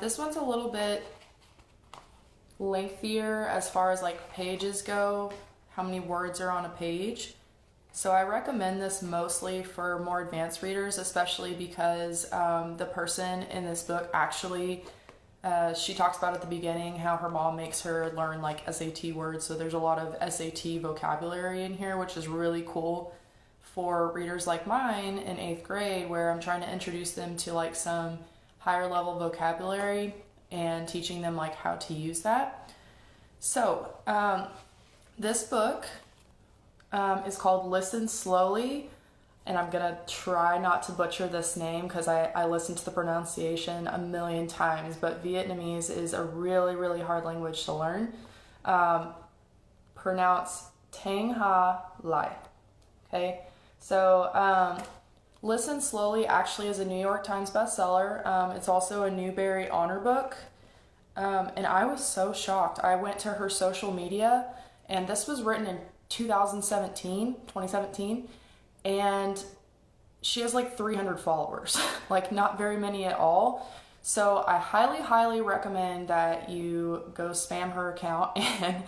This one's a little bit lengthier as far as like pages go, how many words are on a page. So I recommend this mostly for more advanced readers, especially because the person in this book actually, she talks about at the beginning how her mom makes her learn like SAT words. So there's a lot of SAT vocabulary in here, which is really cool for readers like mine in 8th grade, where I'm trying to introduce them to like some higher level vocabulary and teaching them like how to use that. So this book is called Listen Slowly, and I'm gonna try not to butcher this name because I listened to the pronunciation a million times, but Vietnamese is a really hard language to learn. Pronounce Thanhhà Lai. Okay, so Listen Slowly actually is a New York Times bestseller. It's also a Newbery Honor Book, and I was so shocked. I went to her social media, and this was written in 2017, and she has like 300 followers, like not very many at all. So I highly recommend that you go spam her account and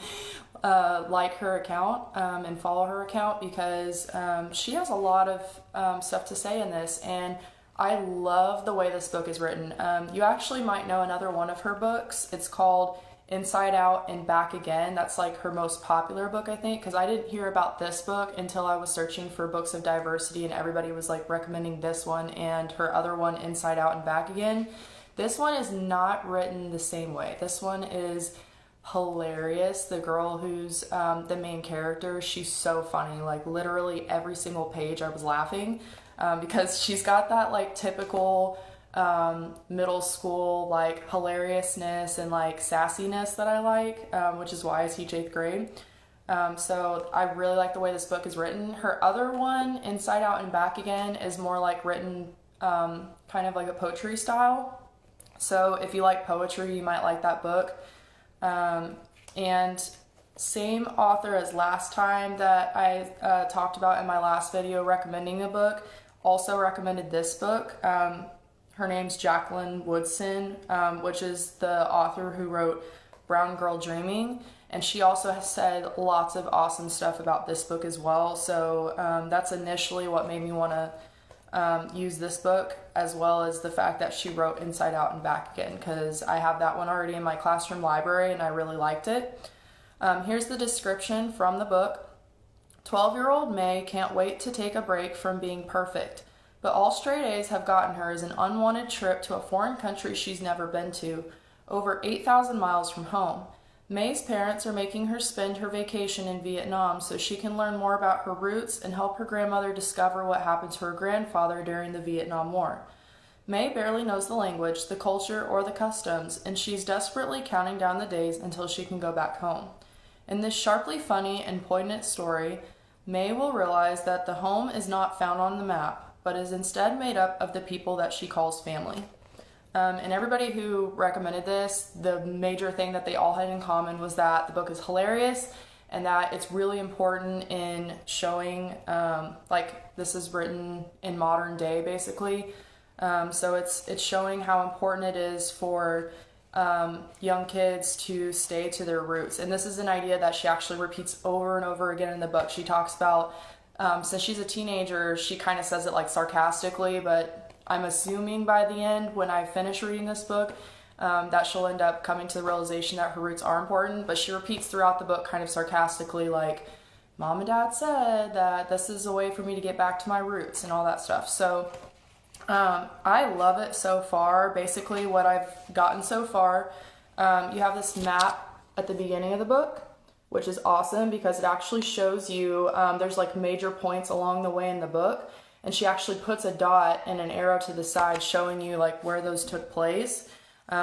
like her account and follow her account, because she has a lot of stuff to say in this, and I love the way this book is written. You actually might know another one of her books. It's called Inside Out and Back Again. That's like her most popular book, I think, because I didn't hear about this book until I was searching for books of diversity, and everybody was like recommending this one and her other one, Inside Out and Back Again. This one is not written the same way. This one is hilarious. The girl who's the main character, she's so funny. Like literally every single page I was laughing because she's got that like typical middle school like hilariousness and like sassiness that I like, which is why I teach 8th grade. So I really like the way this book is written. Her other one, Inside Out and Back Again, is more like written kind of like a poetry style. So if you like poetry, you might like that book. And same author as last time that I talked about in my last video recommending a book, also recommended this book. Her name's Jacqueline Woodson, which is the author who wrote Brown Girl Dreaming, and she also has said lots of awesome stuff about this book as well. So that's initially what made me want to use this book, as well as the fact that she wrote Inside Out and Back Again, because I have that one already in my classroom library and I really liked it. Here's the description from the book. 12-year-old May can't wait to take a break from being perfect, but all straight A's have gotten her is an unwanted trip to a foreign country she's never been to, over 8,000 miles from home. May's parents are making her spend her vacation in Vietnam so she can learn more about her roots and help her grandmother discover what happened to her grandfather during the Vietnam War. May barely knows the language, the culture, or the customs, and she's desperately counting down the days until she can go back home. In this sharply funny and poignant story, May will realize that the home is not found on the map, but is instead made up of the people that she calls family. And everybody who recommended this, the major thing that they all had in common was that the book is hilarious and that it's really important in showing, like this is written in modern day basically. So it's showing how important it is for young kids to stay to their roots. And this is an idea that she actually repeats over and over again in the book. She talks about since she's a teenager, she kind of says it like sarcastically, but I'm assuming by the end, when I finish reading this book, that she'll end up coming to the realization that her roots are important. But she repeats throughout the book kind of sarcastically, like, Mom and Dad said that this is a way for me to get back to my roots and all that stuff. So I love it so far. Basically what I've gotten so far, you have this map at the beginning of the book, which is awesome because it actually shows you, there's like major points along the way in the book, and she actually puts a dot and an arrow to the side showing you like where those took place,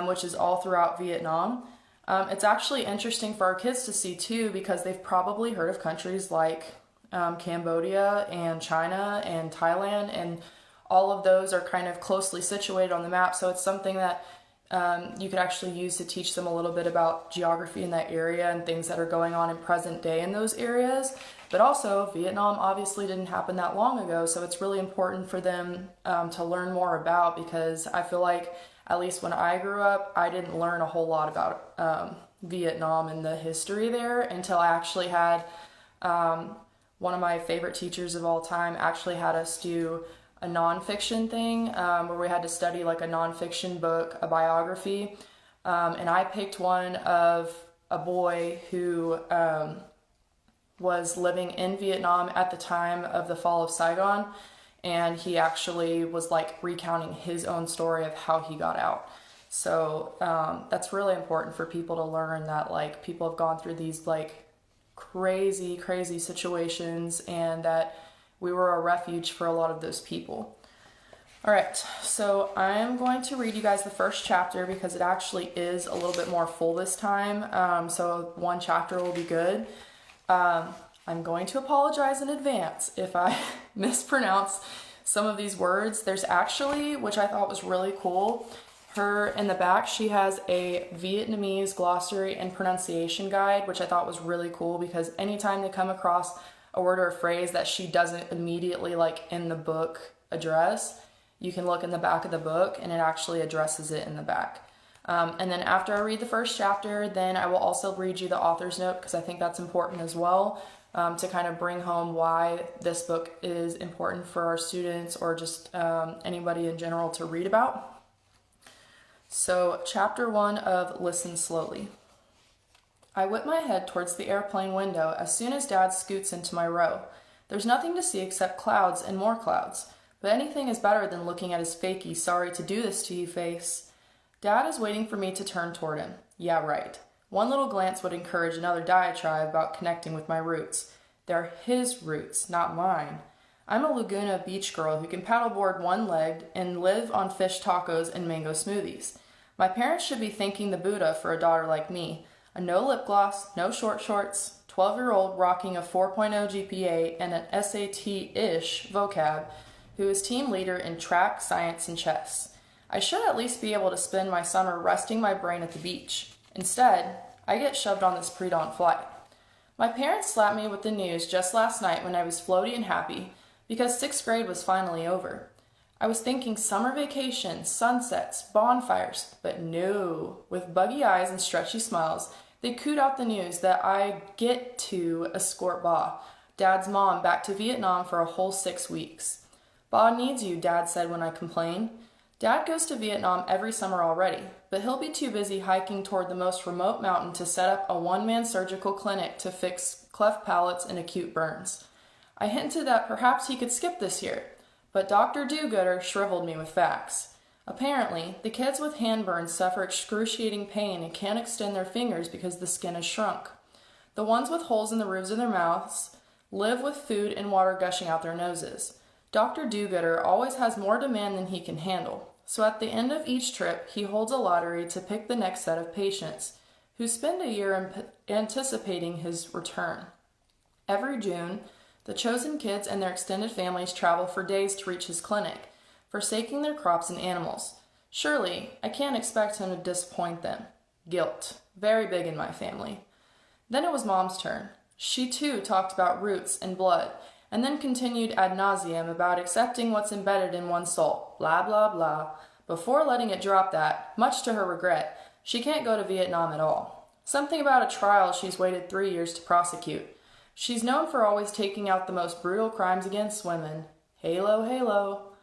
which is all throughout Vietnam. It's actually interesting for our kids to see too, because they've probably heard of countries like Cambodia and China and Thailand, and all of those are kind of closely situated on the map. So it's something that you could actually use to teach them a little bit about geography in that area and things that are going on in present day in those areas. But also, Vietnam obviously didn't happen that long ago, so it's really important for them to learn more about, because I feel like at least when I grew up, I didn't learn a whole lot about Vietnam and the history there until I actually had one of my favorite teachers of all time actually had us do a nonfiction thing where we had to study like a nonfiction book, a biography, and I picked one of a boy who was living in Vietnam at the time of the fall of Saigon, and he actually was like recounting his own story of how he got out. So that's really important for people to learn that like people have gone through these like crazy situations and that we were a refuge for a lot of those people. All right, so I'm going to read you guys the first chapter because it actually is a little bit more full this time. So one chapter will be good. I'm going to apologize in advance if I mispronounce some of these words. There's actually, which I thought was really cool, her in the back, she has a Vietnamese glossary and pronunciation guide, which I thought was really cool because anytime they come across a word or a phrase that she doesn't immediately like in the book address, you can look in the back of the book and it actually addresses it in the back. And then after I read the first chapter, then I will also read you the author's note because I think that's important as well, to kind of bring home why this book is important for our students or just anybody in general to read about. So chapter 1 of Listen Slowly. I whip my head towards the airplane window as soon as Dad scoots into my row. There's nothing to see except clouds and more clouds, but anything is better than looking at his fakey sorry to do this to you face. Dad is waiting for me to turn toward him. Yeah, right. One little glance would encourage another diatribe about connecting with my roots. They're his roots, not mine. I'm a Laguna beach girl who can paddleboard one-legged and live on fish tacos and mango smoothies. My parents should be thanking the Buddha for a daughter like me. A no lip gloss, no short shorts, 12-year-old rocking a 4.0 GPA and an SAT-ish vocab, who is team leader in track, science, and chess. I should at least be able to spend my summer resting my brain at the beach. Instead, I get shoved on this pre-dawn flight. My parents slapped me with the news just last night when I was floaty and happy, because 6th grade was finally over. I was thinking summer vacation, sunsets, bonfires, but no. With buggy eyes and stretchy smiles, they cooed out the news that I get to escort Ba, Dad's mom, back to Vietnam for a whole 6 weeks. Ba needs you, Dad said when I complained. Dad goes to Vietnam every summer already, but he'll be too busy hiking toward the most remote mountain to set up a one-man surgical clinic to fix cleft palates and acute burns. I hinted that perhaps he could skip this year, but Dr. Do-Gooder shriveled me with facts. Apparently, the kids with hand burns suffer excruciating pain and can't extend their fingers because the skin is shrunk. The ones with holes in the roofs of their mouths live with food and water gushing out their noses. Dr. Do-Gooder always has more demand than he can handle, so at the end of each trip, he holds a lottery to pick the next set of patients, who spend a year anticipating his return. Every June, the chosen kids and their extended families travel for days to reach his clinic, forsaking their crops and animals. Surely, I can't expect him to disappoint them. Guilt. Very big in my family. Then it was Mom's turn. She too talked about roots and blood, and then continued ad nauseum about accepting what's embedded in one's soul. Blah, blah, blah. Before letting it drop that, much to her regret, she can't go to Vietnam at all. Something about a trial she's waited 3 years to prosecute. She's known for always taking out the most brutal crimes against women. Halo, halo.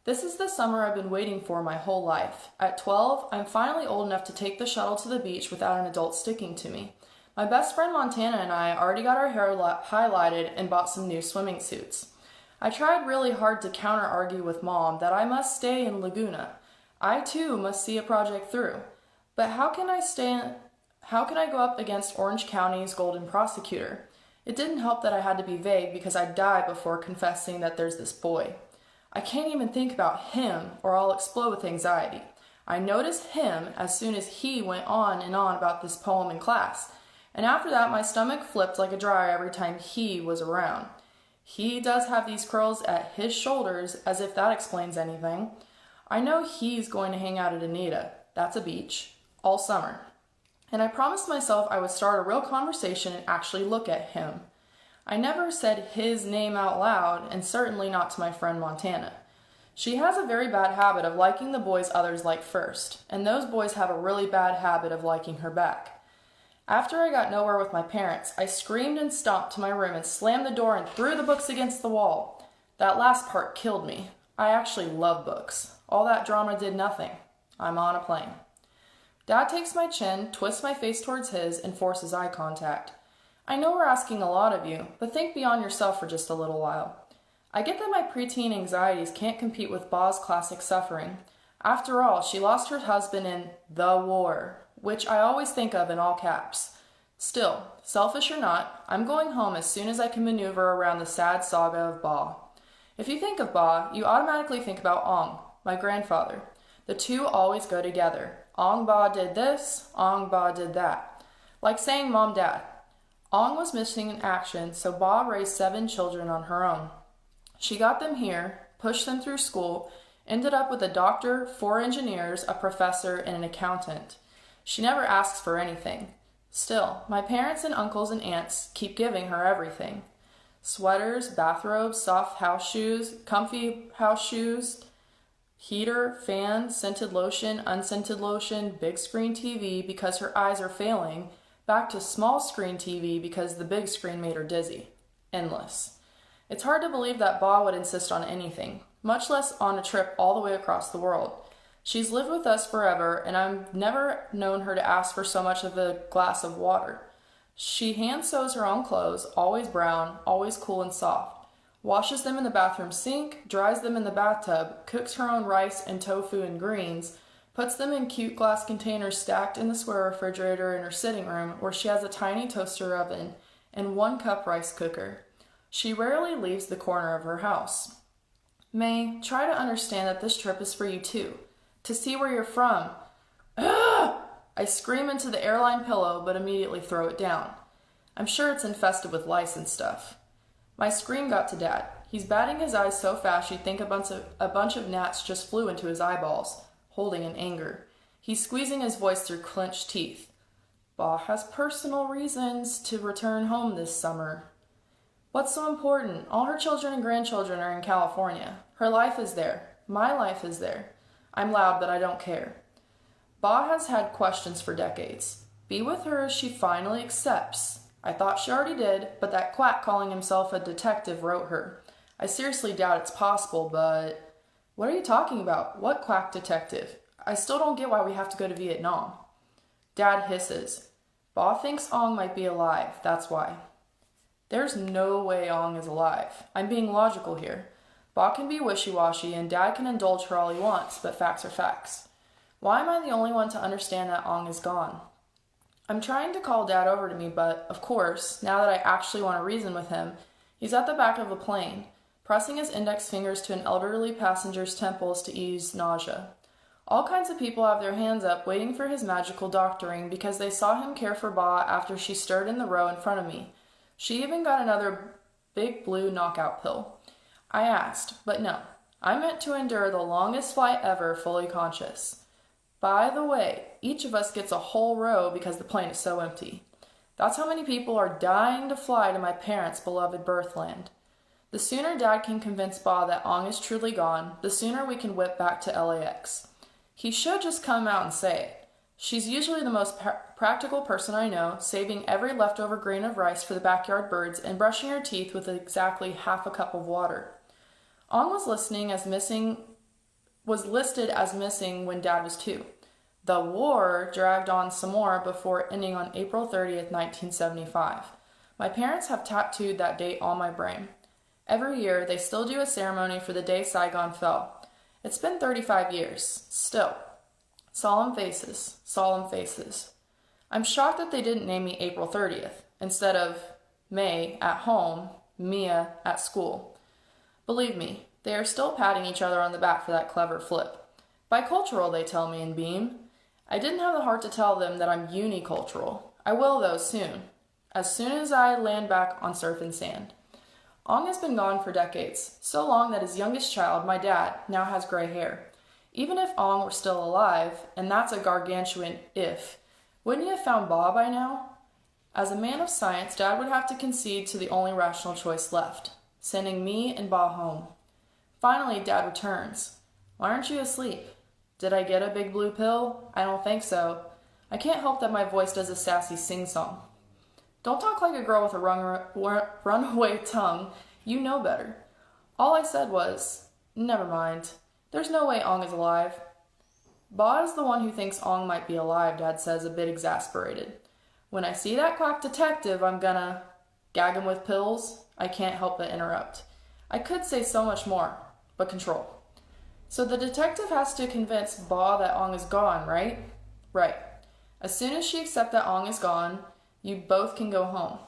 This is the summer I've been waiting for my whole life. At 12, I'm finally old enough to take the shuttle to the beach without an adult sticking to me. My best friend Montana and I already got our hair highlighted and bought some new swimming suits. I tried really hard to counter-argue with Mom that I must stay in Laguna. I too must see a project through. But how can I go up against Orange County's golden prosecutor? It didn't help that I had to be vague because I'd die before confessing that there's this boy. I can't even think about him or I'll explode with anxiety. I noticed him as soon as he went on and on about this poem in class. And after that, my stomach flipped like a dryer every time he was around. He does have these curls at his shoulders, as if that explains anything. I know he's going to hang out at Anita, that's a beach, all summer. And I promised myself I would start a real conversation and actually look at him. I never said his name out loud, and certainly not to my friend Montana. She has a very bad habit of liking the boys others like first, and those boys have a really bad habit of liking her back. After I got nowhere with my parents, I screamed and stomped to my room and slammed the door and threw the books against the wall. That last part killed me. I actually love books. All that drama did nothing. I'm on a plane. Dad takes my chin, twists my face towards his, and forces eye contact. I know we're asking a lot of you, but think beyond yourself for just a little while. I get that my preteen anxieties can't compete with Ba's classic suffering. After all, she lost her husband in the war, which I always think of in all caps. Still, selfish or not, I'm going home as soon as I can maneuver around the sad saga of Ba. If you think of Ba, you automatically think about Ong, my grandfather. The two always go together. Ong Ba did this, Ong Ba did that. Like saying mom, dad. Ong was missing in action, so Ba raised 7 children on her own. She got them here, pushed them through school, ended up with a doctor, 4 engineers, a professor, and an accountant. She never asks for anything. Still, my parents and uncles and aunts keep giving her everything. Sweaters, bathrobes, soft house shoes, comfy house shoes, heater, fan, scented lotion, unscented lotion, big screen TV because her eyes are failing, back to small screen TV because the big screen made her dizzy. Endless. It's hard to believe that Ba would insist on anything, much less on a trip all the way across the world. She's lived with us forever, and I've never known her to ask for so much of a glass of water. She hand sews her own clothes, always brown, always cool and soft, washes them in the bathroom sink, dries them in the bathtub, cooks her own rice and tofu and greens, puts them in cute glass containers stacked in the square refrigerator in her sitting room where she has a tiny toaster oven and 1-cup rice cooker. She rarely leaves the corner of her house. May, try to understand that this trip is for you too. To see where you're from. Ugh! I scream into the airline pillow, but immediately throw it down. I'm sure it's infested with lice and stuff. My scream got to Dad. He's batting his eyes so fast you'd think a bunch of gnats just flew into his eyeballs, holding in anger. He's squeezing his voice through clenched teeth. Ba has personal reasons to return home this summer. What's so important? All her children and grandchildren are in California. Her life is there. My life is there. I'm loud, but I don't care. Ba has had questions for decades. Be with her as she finally accepts. I thought she already did, but that quack calling himself a detective wrote her. I seriously doubt it's possible, but... What are you talking about? What quack detective? I still don't get why we have to go to Vietnam. Dad hisses. Ba thinks Ong might be alive, that's why. There's no way Ong is alive. I'm being logical here. Ba can be wishy-washy and Dad can indulge her all he wants, but facts are facts. Why am I the only one to understand that Ong is gone? I'm trying to call Dad over to me, but, of course, now that I actually want to reason with him, he's at the back of a plane, pressing his index fingers to an elderly passenger's temples to ease nausea. All kinds of people have their hands up waiting for his magical doctoring because they saw him care for Ba after she stirred in the row in front of me. She even got another big blue knockout pill. I asked, but no. I meant to endure the longest flight ever fully conscious. By the way, each of us gets a whole row because the plane is so empty. That's how many people are dying to fly to my parents' beloved birthland. The sooner Dad can convince Ba that Ong is truly gone, the sooner we can whip back to LAX. He should just come out and say it. She's usually the most practical person I know, saving every leftover grain of rice for the backyard birds and brushing her teeth with exactly half a cup of water. Ong was listed as missing when Dad was 2. The war dragged on some more before ending on April 30th, 1975. My parents have tattooed that date on my brain. Every year, they still do a ceremony for the day Saigon fell. It's been 35 years. Still. Solemn faces. Solemn faces. I'm shocked that they didn't name me April 30th, instead of May at home, Mia at school. Believe me, they are still patting each other on the back for that clever flip. Bicultural, they tell me in Beam. I didn't have the heart to tell them that I'm unicultural. I will, though, soon. As soon as I land back on surf and sand. Ong has been gone for decades, so long that his youngest child, my dad, now has gray hair. Even if Ong were still alive, and that's a gargantuan if, wouldn't he have found Ba by now? As a man of science, Dad would have to concede to the only rational choice left, sending me and Ba home. Finally, Dad returns. Why aren't you asleep? Did I get a big blue pill? I don't think so. I can't help that my voice does a sassy sing-song. Don't talk like a girl with a runaway tongue. You know better. All I said was, never mind. There's no way Ong is alive. Ba is the one who thinks Ong might be alive, Dad says, a bit exasperated. When I see that quack detective, I'm gonna gag him with pills. I can't help but interrupt. I could say so much more, but control. So the detective has to convince Ba that Ong is gone, right? Right. As soon as she accepts that Ong is gone, you both can go home.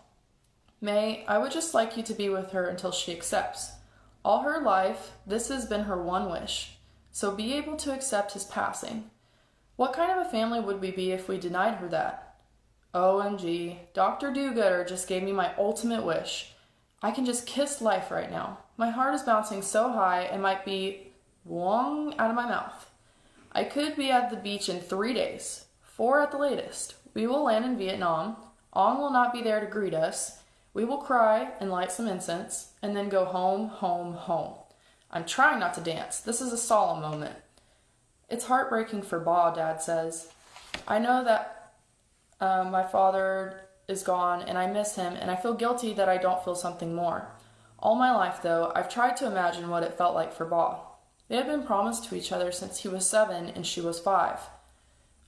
May, I would just like you to be with her until she accepts. All her life, this has been her one wish. So be able to accept his passing. What kind of a family would we be if we denied her that? OMG, Dr. Do-Gooder just gave me my ultimate wish. I can just kiss life right now. My heart is bouncing so high it might be long out of my mouth. I could be at the beach in 3 days, 4 at the latest. We will land in Vietnam. Ong will not be there to greet us. We will cry and light some incense, and then go home, home, home. I'm trying not to dance. This is a solemn moment. It's heartbreaking for Ba, Dad says. I know that my father is gone, and I miss him, and I feel guilty that I don't feel something more. All my life, though, I've tried to imagine what it felt like for Ba. They had been promised to each other since he was 7 and she was 5.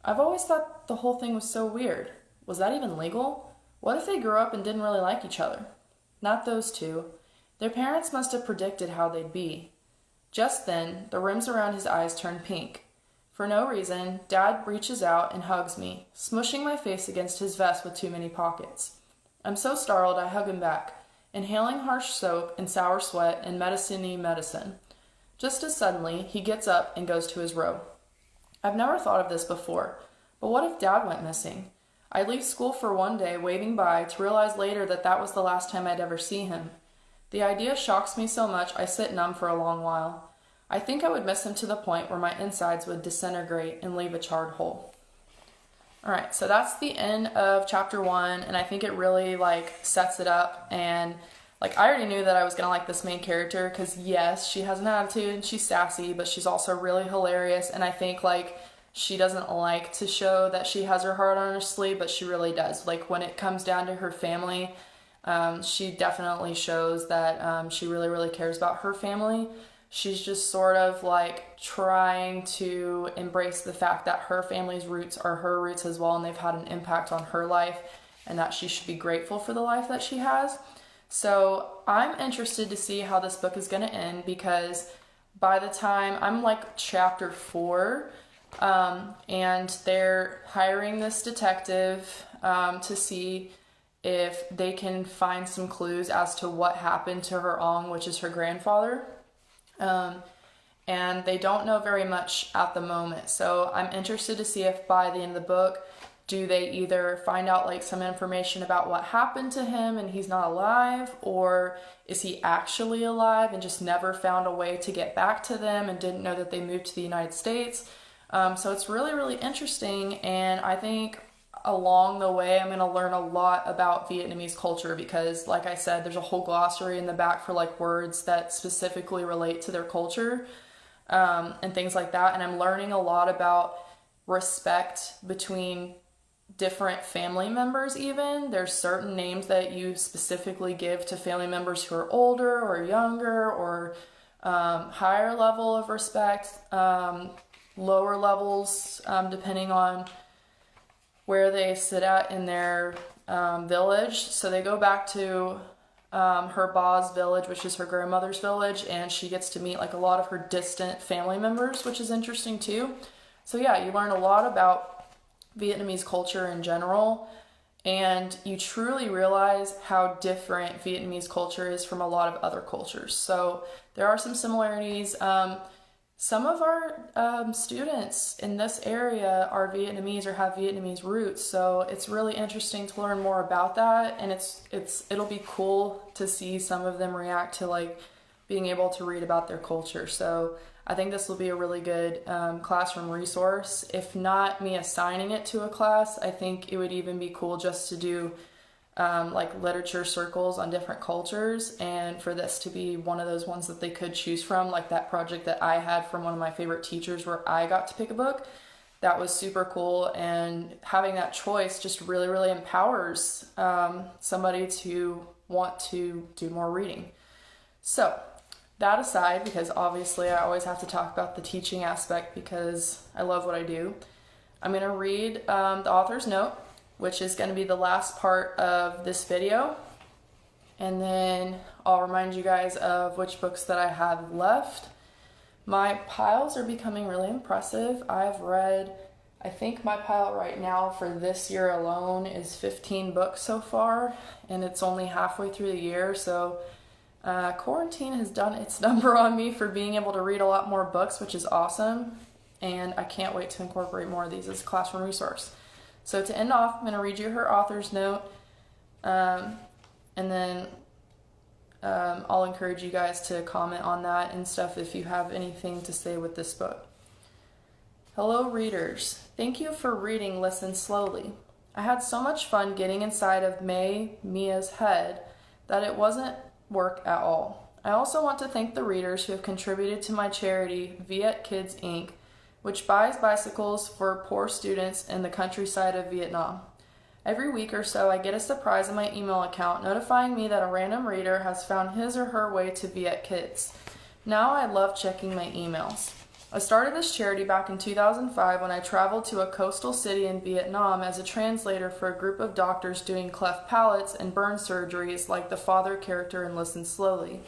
I've always thought the whole thing was so weird. Was that even legal? What if they grew up and didn't really like each other? Not those two. Their parents must have predicted how they'd be. Just then, the rims around his eyes turned pink. For no reason, Dad reaches out and hugs me, smushing my face against his vest with too many pockets. I'm so startled I hug him back, inhaling harsh soap and sour sweat and medicine-y medicine. Just as suddenly, he gets up and goes to his row. I've never thought of this before, but what if Dad went missing? I'd leave school for one day, waving by, to realize later that that was the last time I'd ever see him. The idea shocks me so much I sit numb for a long while. I think I would miss him to the point where my insides would disintegrate and leave a charred hole. Alright, so that's the end of chapter 1, and I think it really, sets it up, and, I already knew that I was going to like this main character, because, yes, she has an attitude, and she's sassy, but she's also really hilarious, and I think, she doesn't like to show that she has her heart on her sleeve, but she really does. When it comes down to her family, she definitely shows that she really, really cares about her family. She's just sort of trying to embrace the fact that her family's roots are her roots as well, and they've had an impact on her life, and that she should be grateful for the life that she has. So I'm interested to see how this book is going to end, because by the time I'm chapter 4, and they're hiring this detective to see if they can find some clues as to what happened to her Ong, which is her grandfather. And they don't know very much at the moment. So I'm interested to see if by the end of the book, do they either find out some information about what happened to him and he's not alive, or is he actually alive and just never found a way to get back to them and didn't know that they moved to the United States? So it's really, really interesting, and I think along the way I'm going to learn a lot about Vietnamese culture, because like I said, there's a whole glossary in the back for words that specifically relate to their culture, and things like that. And I'm learning a lot about respect between different family members. Even there's certain names that you specifically give to family members who are older or younger, or higher level of respect, lower levels, depending on where they sit at in their village. So they go back to her Ba's village, which is her grandmother's village, and she gets to meet a lot of her distant family members, which is interesting too. So yeah, you learn a lot about Vietnamese culture in general, and you truly realize how different Vietnamese culture is from a lot of other cultures. So there are some similarities. Some of our students in this area are Vietnamese or have Vietnamese roots, so it's really interesting to learn more about that, and it'll be cool to see some of them react to being able to read about their culture. So I think this will be a really good classroom resource. If not me assigning it to a class, I think it would even be cool just to do like literature circles on different cultures, and for this to be one of those ones that they could choose from, like that project that I had from one of my favorite teachers where I got to pick a book, that was super cool. And having that choice just really, really empowers somebody to want to do more reading. So that aside, because obviously I always have to talk about the teaching aspect because I love what I do, I'm going to read the author's note, which is going to be the last part of this video. And then I'll remind you guys of which books that I have left. My piles are becoming really impressive. I've read, I think my pile right now for this year alone is 15 books so far, and it's only halfway through the year. So quarantine has done its number on me for being able to read a lot more books, which is awesome. And I can't wait to incorporate more of these as a classroom resource. So to end off, I'm going to read you her author's note, and then I'll encourage you guys to comment on that and stuff if you have anything to say with this book. Hello readers, thank you for reading Listen Slowly. I had so much fun getting inside of Mia's head that it wasn't work at all. I also want to thank the readers who have contributed to my charity, Viet Kids Inc., which buys bicycles for poor students in the countryside of Vietnam. Every week or so, I get a surprise in my email account notifying me that a random reader has found his or her way to Viet Kids. Now I love checking my emails. I started this charity back in 2005 when I traveled to a coastal city in Vietnam as a translator for a group of doctors doing cleft palates and burn surgeries like the father character in Listen Slowly.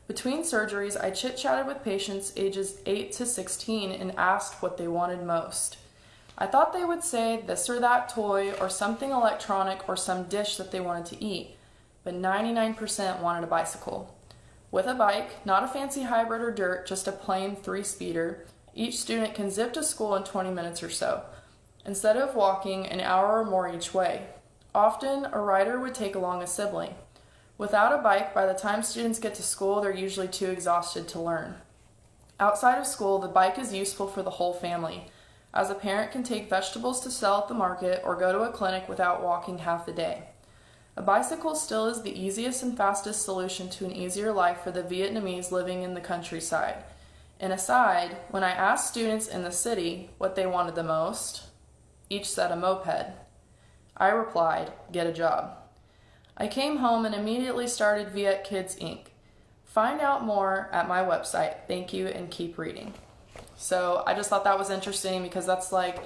Between surgeries, I chit-chatted with patients ages 8 to 16 and asked what they wanted most. I thought they would say this or that toy or something electronic or some dish that they wanted to eat, but 99% wanted a bicycle. With a bike, not a fancy hybrid or dirt, just a plain 3-speeder, each student can zip to school in 20 minutes or so, instead of walking an hour or more each way. Often, a rider would take along a sibling. Without a bike, by the time students get to school, they're usually too exhausted to learn. Outside of school, the bike is useful for the whole family, as a parent can take vegetables to sell at the market or go to a clinic without walking half the day. A bicycle still is the easiest and fastest solution to an easier life for the Vietnamese living in the countryside. And aside, when I asked students in the city what they wanted the most, each said a moped. I replied, get a job. I came home and immediately started Viet Kids Inc. Find out more at my website. Thank you and keep reading. So I just thought that was interesting because that's like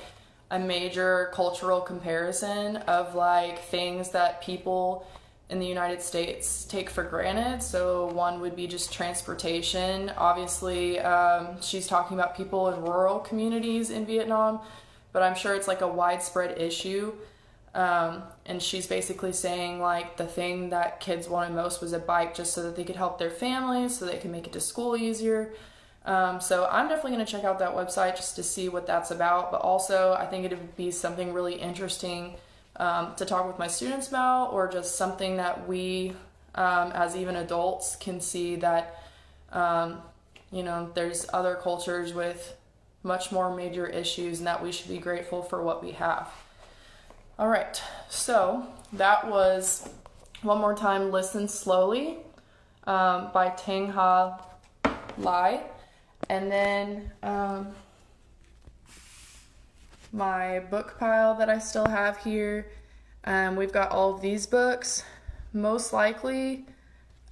a major cultural comparison of like things that people in the United States take for granted. So one would be just transportation. Obviously, she's talking about people in rural communities in Vietnam, but I'm sure it's like a widespread issue. And she's basically saying like the thing that kids wanted most was a bike just so that they could help their families, so they can make it to school easier. So I'm definitely going to check out that website just to see what that's about. But also I think it would be something really interesting to talk with my students about, or just something that we as even adults can see that, there's other cultures with much more major issues and that we should be grateful for what we have. All right, so that was, one more time, Listen Slowly by Thanhhà Lai. And then my book pile that I still have here, we've got all of these books. Most likely,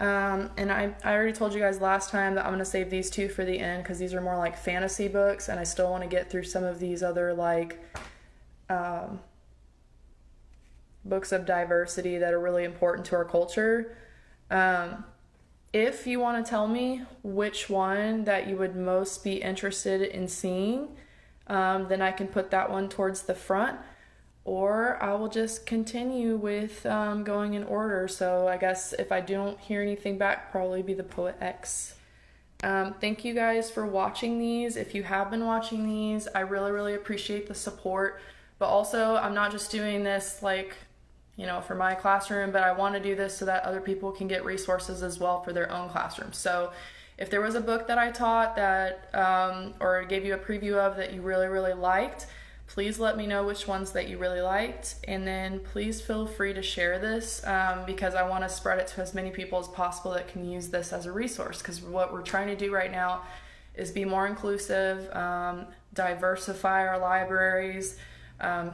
and I already told you guys last time that I'm going to save these two for the end because these are more like fantasy books, and I still want to get through some of these other like books of diversity that are really important to our culture. If you want to tell me which one that you would most be interested in seeing, then I can put that one towards the front, or I will just continue with going in order. So I guess if I don't hear anything back, probably be the Poet X. Thank you guys for watching these. If you have been watching these, I really, really appreciate the support. But also, I'm not just doing this like, for my classroom, but I want to do this so that other people can get resources as well for their own classrooms. So if there was a book that I taught that, or gave you a preview of that you really, really liked, Please let me know which ones that you really liked, and then please feel free to share this because I want to spread it to as many people as possible that can use this as a resource, because what we're trying to do right now is be more inclusive, diversify our libraries,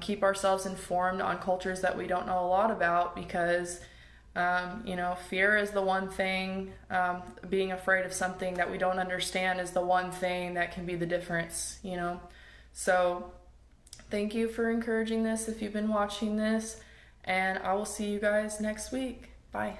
keep ourselves informed on cultures that we don't know a lot about, because fear is the one thing, being afraid of something that we don't understand is the one thing that can be the difference, So thank you for encouraging this if you've been watching this, and I will see you guys next week. Bye.